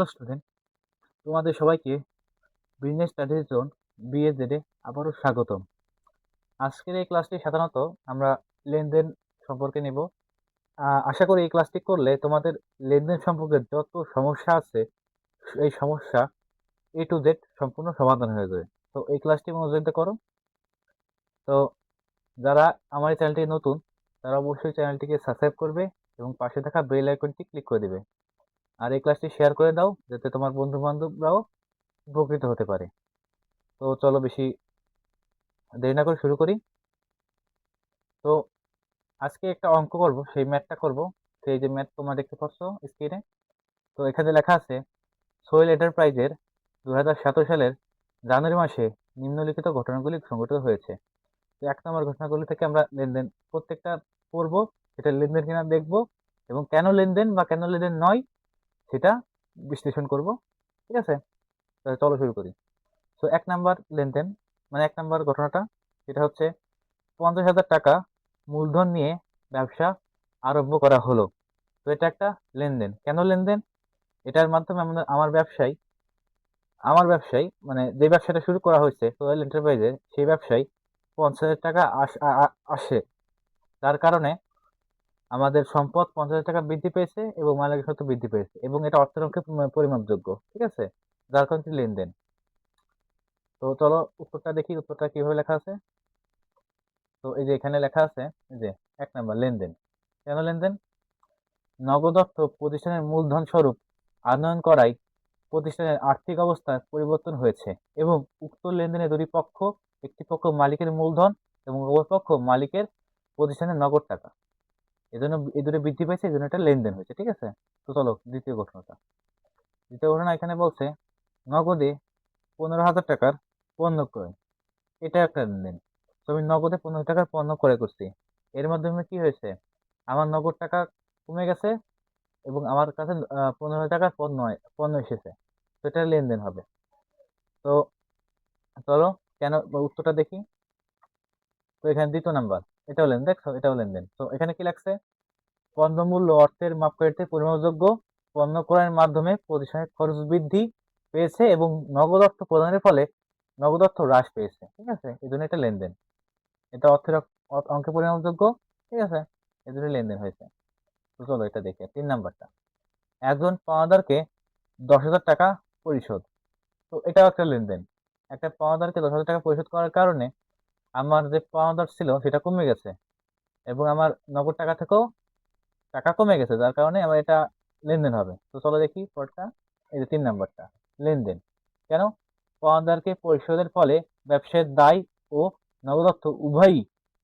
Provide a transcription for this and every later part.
Hello student, তোমাদের সবাইকে business studies zone বিএজেড এ আবারও স্বাগতম। আজকের এই ক্লাসটি সাধারণত আমরা লেনদেন সম্পর্কে নেব। আশা করি এই ক্লাসটি করলে তোমাদের লেনদেন সম্পর্কে যত সমস্যা আছে এই সমস্যা এ টু জেড সম্পূর্ণ সমাধান হয়ে যাবে। তো এই ক্লাসটি মনোযোগ দিয়ে করো। তো যারা আমার এই চ্যানেলটি নতুন তারা অবশ্যই চ্যানেলটিকে সাবস্ক্রাইব করবে এবং পাশে থাকা বেল আইকনটি ক্লিক করে দেবে। আর এই ক্লাসটি শেয়ার করে দাও যাতে তোমার বন্ধু বান্ধবরাও উপকৃত হতে পারে। তো চলো বেশি দেরি না করে শুরু করি। তো আজকে একটা অঙ্ক করব, সেই ম্যাথটা করব। সেই যে ম্যাথ তোমরা দেখতে পাচ্ছ স্ক্রিনে, তো এখানে লেখা আছে সোহেল এন্টারপ্রাইজের 2017 সালের জানুয়ারি মাসে নিম্নলিখিত ঘটনাগুলি সংঘটিত হয়েছে। তো 1 নম্বর ঘটনাগুলি থেকে আমরা লেনদেন প্রত্যেকটা পড়বো, সেটা লেনদেন কিনা দেখবো এবং কেন লেনদেন বা কেন লেনদেন নয় সেটা বিশ্লেষণ করব। ঠিক আছে, তাহলে চলো শুরু করি। তো 1 নম্বর লেনদেন মানে 1 নম্বর ঘটনাটা সেটা হচ্ছে 50,000 টাকা মূলধন নিয়ে ব্যবসা আরম্ভ করা হলো। তো এটা একটা লেনদেন। কেন লেনদেন? এটার মাধ্যমে আমার ব্যবসায় মানে যে ব্যবসাটা শুরু করা হয়েছে সোহেল এন্টারপ্রাইজে, সেই ব্যবসায় 50,000 টাকা আসে। তার কারণে আমাদের সম্পদ 50,000 টাকা বৃদ্ধি পেয়েছে এবং মালিকের সত্ত্ব বৃদ্ধি পেয়েছে এবং এটা অর্থের অঙ্কে পরিমাপযোগ্য। ঠিক আছে, যার কারণে লেনদেন। তো চলো উত্তরটা দেখি, উত্তরটা কিভাবে লেখা আছে। তো এই যে এখানে লেখা আছে, এই যে 1 নম্বর লেনদেন। কেন লেনদেন? নগদ অর্থ প্রতিষ্ঠানের মূলধন স্বরূপ আনয়ন করায় প্রতিষ্ঠানের আর্থিক অবস্থার পরিবর্তন হয়েছে এবং উক্ত লেনদেনে দুটি পক্ষ, একটি পক্ষ মালিকের মূলধন এবং অপর পক্ষ মালিকের প্রতিষ্ঠানের নগদ টাকা, এজন্য এই দুটো বৃদ্ধি পেয়েছে, এই জন্য এটা লেনদেন হয়েছে। ঠিক আছে, তো চলো দ্বিতীয় ঘটনাটা। দ্বিতীয় ঘটনা এখানে বলছে নগদে 15,000 টাকার পণ্য ক্রয়। এটা একটা লেনদেন। তো আমি নগদে 15 টাকার পণ্য ক্রয় করছি। এর মাধ্যমে কি হয়েছে? আমার নগদ টাকা কমে গেছে এবং আমার কাছে 15 টাকার পণ্য এসেছে। তো এটা লেনদেন হবে। তো চলো কেন উত্তরটা দেখি। তো এখানে 2 নম্বর, এটাও লেনদেন। দেখছো, এটাও লেনদেন। তো এখানে কি লাগছে? পণ্য মূল্য অর্থের মাপকাঠিতে পরিমাপযোগ্য পণ্য ক্রয়ের মাধ্যমে প্রতিষ্ঠানের খরচ বৃদ্ধি পেয়েছে এবং নগদ অর্থ প্রদানের ফলে নগদ অর্থ হ্রাস পেয়েছে। ঠিক আছে, এই জন্য এটা লেনদেন। এটা অর্থের অঙ্কে পরিমাপযোগ্য। ঠিক আছে, এই জন্য লেনদেন হয়েছে। তো চলো এটা দেখি 3 নম্বরটা। একজন পাওনাদারকে 10,000 টাকা পরিশোধ। তো এটাও একটা লেনদেন। একটা পাওনাদারকে 10,000 টাকা পরিশোধ করার কারণে আমার যে পাওনাদার ছিল সেটা কমে গেছে এবং আমার নগদ টাকা থেকেও টাকা কমে গেছে, যার কারণে আমার এটা লেনদেন হবে। তো চলো দেখি পরটা। এই যে 3 নম্বরটা লেনদেন। কেন? পাওনাদারকে পরিশোধের ফলে ব্যবসায়ের দায় ও নগদ অর্থ উভয়ই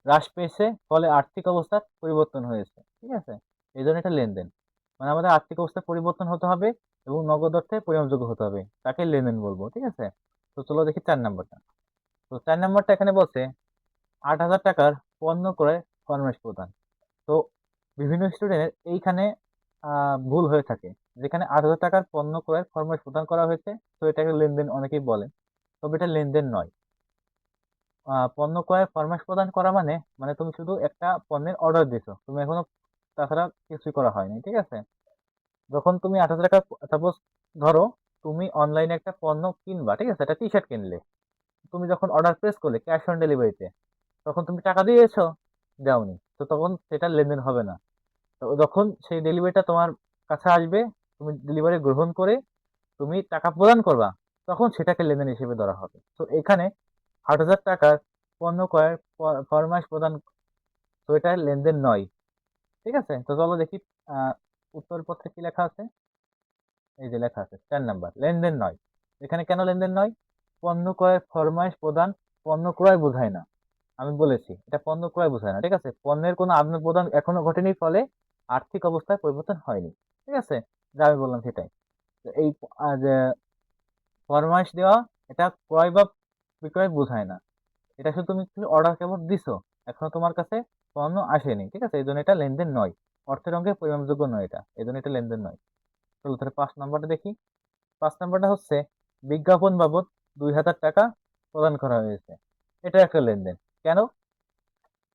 হ্রাস পেয়েছে, ফলে আর্থিক অবস্থার পরিবর্তন হয়েছে। ঠিক আছে, এই জন্য এটা লেনদেন। মানে আমাদের আর্থিক অবস্থার পরিবর্তন হতে হবে এবং নগদ অর্থে পরিমাপযোগ্য হতে হবে, তাকে লেনদেন বলবো। ঠিক আছে, তো চলো দেখি 4 নম্বরটা। তো 4 নম্বরটা এখানে বলছে 8,000 টাকার পণ্য ক্রয় ফরমাশ প্রদান। তো বিভিন্ন স্টুডেন্টের এইখানে ভুল হয়ে থাকে, যেখানে 8,000 টাকার পণ্য ক্রয়ের ফরমাশ প্রদান করা হয়েছে। তো এটাকে লেনদেন অনেকেই বলেন, তবে এটা লেনদেন নয়। পণ্য ক্রয়ের ফরমাশ প্রদান করা মানে মানে তুমি শুধু একটা পণ্যের অর্ডার দিছো, তুমি এখনো তাছাড়া কিছুই করা হয়নি। ঠিক আছে, যখন তুমি 8,000 টাকা, সাপোজ ধরো তুমি অনলাইনে একটা পণ্য কিনবা, ঠিক আছে, একটা টি শার্ট কিনলে, তুমি যখন অর্ডার প্লেস করলে ক্যাশ অন ডেলিভারিতে, তখন তুমি টাকা দিয়েছো? দাওনি, তো তখন সেটা লেনদেন হবে না। তো যখন সেই ডেলিভারিটা তোমার কাছে আসবে, তুমি ডেলিভারি গ্রহণ করে তুমি টাকা প্রদান করবা, তখন সেটাকে লেনদেন হিসেবে ধরা হবে। তো এখানে 8,000 টাকার পণ্য ক্রয়ের ফরমাশ প্রদান, তো এটা লেনদেন নয়। ঠিক আছে, তো চলো দেখি উত্তরপত্রে কি লেখা আছে। এই যে লেখা আছে 4 নম্বর লেনদেন নয়। এখানে কেন লেনদেন নয়? পণ্য ক্রয়ের ফরমাশ প্রদান পণ্য ক্রয় বোঝায় না। আমি বলেছি এটা পণ্য ক্রয় বোঝায় না। ঠিক আছে, পণ্যের কোনো আদান প্রদান এখনো ঘটেনি, ফলে আর্থিক অবস্থায় পরিবর্তন হয়নি। ঠিক আছে, যা আমি বললাম সেটাই। তো এই যে ফরমাইশ দেওয়া, এটা ক্রয় বা বিক্রয় বোঝায় না। এটা শুধু তুমি অর্ডার কেবল দিছো, এখনো তোমার কাছে পণ্য আসেনি। ঠিক আছে, এই জন্য এটা লেনদেন নয়। অর্থের অঙ্কে পরিমাপযোগ্য নয় এটা, এই জন্য এটা লেনদেন নয়। চলো তাহলে 5 নম্বরটা দেখি। 5 নম্বরটা হচ্ছে বিজ্ঞাপন বাবদ 2,000 টাকা প্রদান করা হয়েছে। এটা একটা লেনদেন। কেন?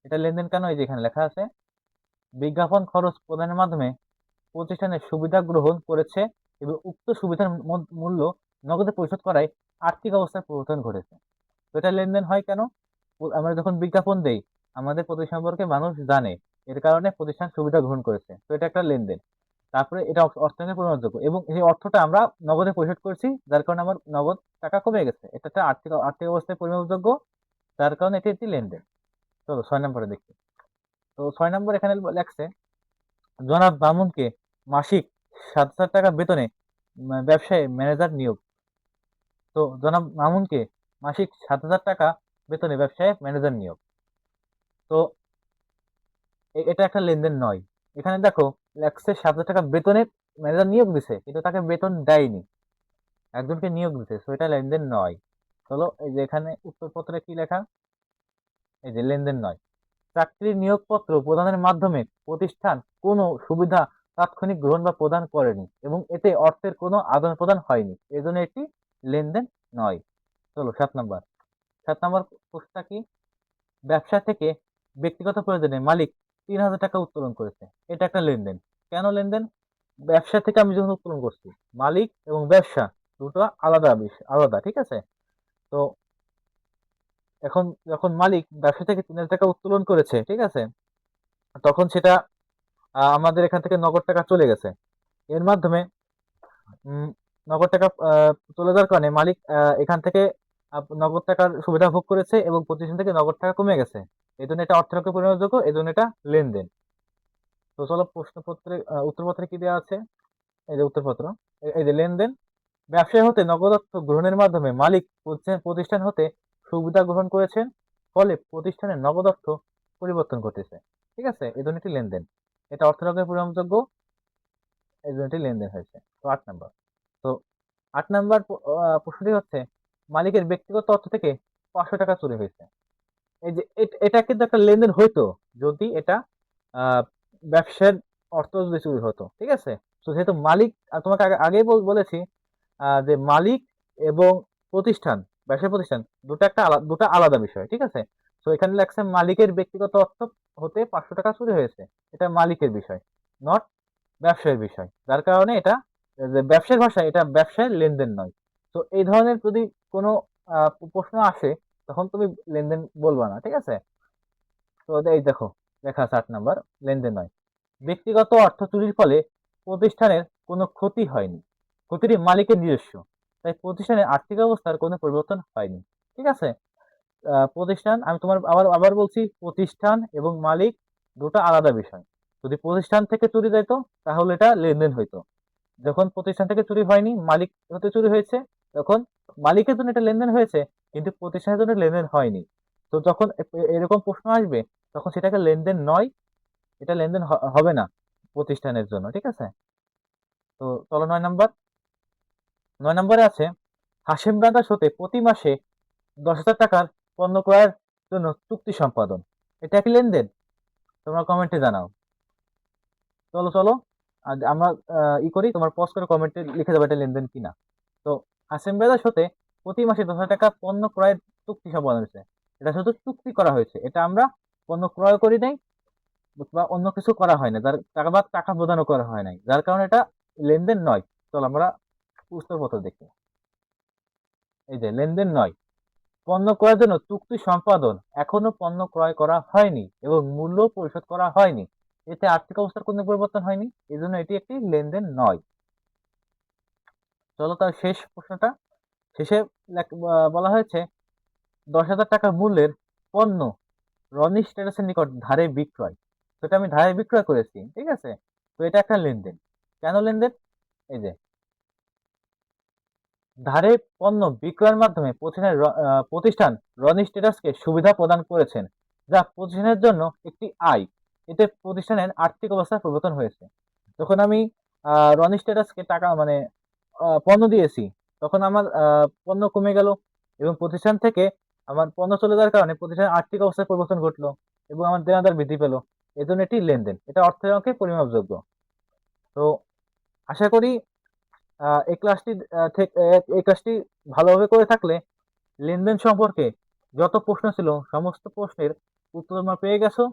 এটা লেনদেন কেন? এই যে এখানে লেখা আছে বিজ্ঞাপন খরচ প্রদানের মাধ্যমে প্রতিষ্ঠানের সুবিধা গ্রহণ করেছে এবং উক্ত সুবিধার মূল্য নগদে পরিশোধ করায় আর্থিক অবস্থার পরিবর্তন ঘটেছে। তো এটা লেনদেন হয় কেন? আমরা যখন বিজ্ঞাপন দেই, আমাদের প্রতিষ্ঠান সম্পর্কে মানুষ জানে, এর কারণে প্রতিষ্ঠান সুবিধা গ্রহণ করেছে, তো এটা একটা লেনদেন। তারপরে এটা অর্থনীতি পরিমাপযোগ্য এবং এই অর্থটা আমরা নগদে পরিশোধ করছি, যার কারণে আমার নগদ টাকা কমে গেছে, এটা একটা আর্থিক আর্থিক অবস্থায় পরিমাপযোগ্য, যার কারণে এটি একটি লেনদেন। চলো 6 নম্বরে দেখি। তো 6 নম্বর এখানে লেখছে, জনাব বামুনকে মাসিক 7,000 টাকা বেতনে ব্যবসায় ম্যানেজার নিয়োগ। তো জনাব মামুনকে মাসিক 7,000 টাকা বেতনে ব্যবসায় ম্যানেজার নিয়োগ। তো এটা একটা লেনদেন নয়। এখানে দেখো লেখছে 7,000 টাকা বেতনে ম্যানেজার নিয়োগ দিছে, কিন্তু তাকে বেতন দেয়নি, একজনকে নিয়োগ দিছে, তো এটা লেনদেন নয়। চলো এই যে এখানে উত্তরপত্রে কি লেখা, এই যে লেনদেন নয়। চাকরির নিয়োগপত্র প্রদানের মাধ্যমে প্রতিষ্ঠান কোনো সুবিধা তাৎক্ষণিক গ্রহণ বা প্রদান করেনি এবং এতে অর্থের কোনো আদান প্রদান হয়নি, এজন্য এটি লেনদেন নয়। চলো 7 নম্বর। 7 নম্বর প্রশ্নটা কি, ব্যবসা থেকে ব্যক্তিগত প্রয়োজনে মালিক 3,000 টাকা উত্তোলন করেছে, এটা একটা লেনদেন। কেন লেনদেন? ব্যবসা থেকে আমি যখন উত্তোলন করছি, মালিক এবং ব্যবসা দুটো আলাদা বিষয়, আলাদা, ঠিক আছে? তো এখন যখন মালিক ব্যবসা থেকে 3,000 টাকা উত্তোলন করেছে, ঠিক আছে, তখন সেটা আমাদের এখান থেকে নগদ টাকা চলে গেছে। এর মাধ্যমে উম, নগদ টাকা চলে যাওয়ার কারণে মালিক এখান থেকে নগদ টাকার সুবিধা ভোগ করেছে এবং প্রতিষ্ঠান থেকে নগদ টাকা কমে গেছে, এই জন্য এটা অর্থনৈতিক পরিমাণযোগ্য, এই জন্য এটা লেনদেন। তো চলো প্রশ্নপত্রে উত্তরপত্রে কি দেওয়া আছে, এই যে উত্তরপত্র, এই যে লেনদেন, ব্যবসায় হতে নগদ অর্থ গ্রহণের মাধ্যমে মালিক প্রতিষ্ঠান হতে সুবিধা গ্রহণ করেছেন, ফলে প্রতিষ্ঠানের নগদ অর্থ পরিবর্তন ঘটেছে, ঠিক আছে, এই জন্য এটি লেনদেন। এটা অর্থনৈতিক পরিমাণযোগ্য, এই জন্য এটি লেনদেন হয়েছে। তো 8 নম্বর। তো 8 নম্বর প্রশ্নটি হচ্ছে, মালিকের ব্যক্তিগত অর্থ থেকে 500 টাকা চুরি হয়েছে। এই যে এটা কিন্তু একটা লেনদেন হইতো যদি এটা আহ ব্যবসার অর্থ যদি চুরি হতো, ঠিক আছে। তো যেহেতু মালিক, তোমাকে আগেই বলেছি যে মালিক এবং প্রতিষ্ঠান, ব্যবসায়ী প্রতিষ্ঠান দুটো আলাদা বিষয়, ঠিক আছে। তো এখানে লেখছে মালিকের ব্যক্তিগত অর্থ হতে 500 টাকা চুরি হয়েছে, এটা মালিকের বিষয়, নট ব্যবসায়ের বিষয়, যার কারণে এটা যে ব্যবসায়িক ভাষায় এটা ব্যবসায়ের লেনদেন নয়। তো এই ধরনের যদি কোনো প্রশ্ন আসে, তখন তুমি লেনদেন বলবা না, ঠিক আছে। তো এই দেখো লেখা আছে 8 নম্বর, লেনদেন নয়। ব্যক্তিগত অর্থ চুরির ফলে প্রতিষ্ঠানের কোনো ক্ষতি হয়নি, ক্ষতিটি মালিকের নিজস্ব, তাই প্রতিষ্ঠানের আর্থিক অবস্থার কোনো পরিবর্তন হয়নি, ঠিক আছে। প্রতিষ্ঠান, আমি তোমার আবার আবার বলছি, প্রতিষ্ঠান এবং মালিক দুটো আলাদা বিষয়। যদি প্রতিষ্ঠান থেকে চুরি যাইতো তাহলে এটা লেনদেন হইতো, যখন প্রতিষ্ঠান থেকে চুরি হয়নি, মালিক হতে চুরি হয়েছে, তখন মালিকের জন্য এটা লেনদেন হয়েছে, কিন্তু প্রতিষ্ঠানের জন্য লেনদেন হয়নি। তো যখন এরকম প্রশ্ন আসবে, তখন সেটাকে লেনদেন নয়, এটা লেনদেন হবে না প্রতিষ্ঠানের জন্য, ঠিক আছে। তো চলো 9 নম্বর। 9 নম্বরে আছে, হাসিম ব্রাদার্স হতে প্রতি মাসে 10,000 টাকার পণ্য ক্রয়ের জন্য চুক্তি সম্পাদন, এটা কি লেনদেন? তোমরা কমেন্টে জানাও। চলো চলো, আর আমরা করি, তোমার পজ করে কমেন্টে লিখে দেবো এটা লেনদেন কিনা। তো হাসিম ব্রাদার্স হতে প্রতি মাসে 10,000 টাকা পণ্য ক্রয়ের চুক্তি সম্পাদন হয়েছে, এটা শুধু চুক্তি করা হয়েছে, এটা আমরা পণ্য ক্রয় করি নাই বা অন্য কিছু করা হয় না, যার টাকা বা টাকা প্রদানও করা হয় নাই, যার কারণে এটা লেনদেন নয়। চলো আমরা উত্তরপত্র দেখি। এই যে লেনদেন নয়, পণ্য ক্রয়ের জন্য চুক্তি সম্পাদন, এখনো পণ্য ক্রয় করা হয়নি এবং মূল্য পরিশোধ করা হয়নি, এতে আর্থিক অবস্থার কোনো পরিবর্তন হয়নি, এই জন্য এটি একটি লেনদেন নয়। চলো তার শেষ প্রশ্নটা, শেষে বলা হয়েছে 10,000 টাকা মূল্যের পণ্য রনি স্ট্যাটাসের নিকট ধারে বিক্রয়, তো এটা আমি ধারে বিক্রয় করেছি, ঠিক আছে। তো এটা একটা লেনদেন। কেন লেনদেন? এই যে ধারে পণ্য বিক্রয়ের মাধ্যমে প্রতিষ্ঠান রনি স্ট্যাটাসকে সুবিধা প্রদান করেছেন, যা প্রতিষ্ঠানের জন্য একটি আয়, এতে প্রতিষ্ঠানের আর্থিক অবস্থার পরিবর্তন হয়েছে। যখন আমি রনি স্ট্যাটাসকে টাকা মানে পণ্য দিয়েছি, তখন আমার পণ্য কমে গেল এবং প্রতিষ্ঠান থেকে আমার পণ্য চলে যাওয়ার কারণে প্রতিষ্ঠানের আর্থিক অবস্থার পরিবর্তন ঘটলো এবং আমার দেনাদার বৃদ্ধি পেল, এজন্য এটি লেনদেন, এটা অর্থের অঙ্কে পরিমাপযোগ্য। তো আশা করি এই ক্লাসটি থেকে এই ক্লাসটি ভালোভাবে করে থাকলে লেনদেন সম্পর্কে যত প্রশ্ন ছিল সমস্ত প্রশ্নের উত্তর তোমরা পেয়ে গেছো।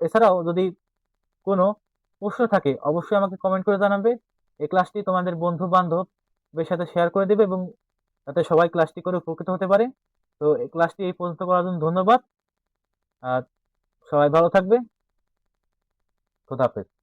এছাড়াও যদি কোনো প্রশ্ন থাকে অবশ্যই আমাকে কমেন্ট করে জানাবে। এই ক্লাসটি তোমাদের বন্ধু বান্ধবের সাথে শেয়ার করে দেবে, এবং যাতে সবাই ক্লাসটি করে উপকৃত হতে পারে। তো এই ক্লাসটি এই পর্যন্ত করার জন্য ধন্যবাদ। আর সবাই ভালো থাকবে। খোদা হাফেজ।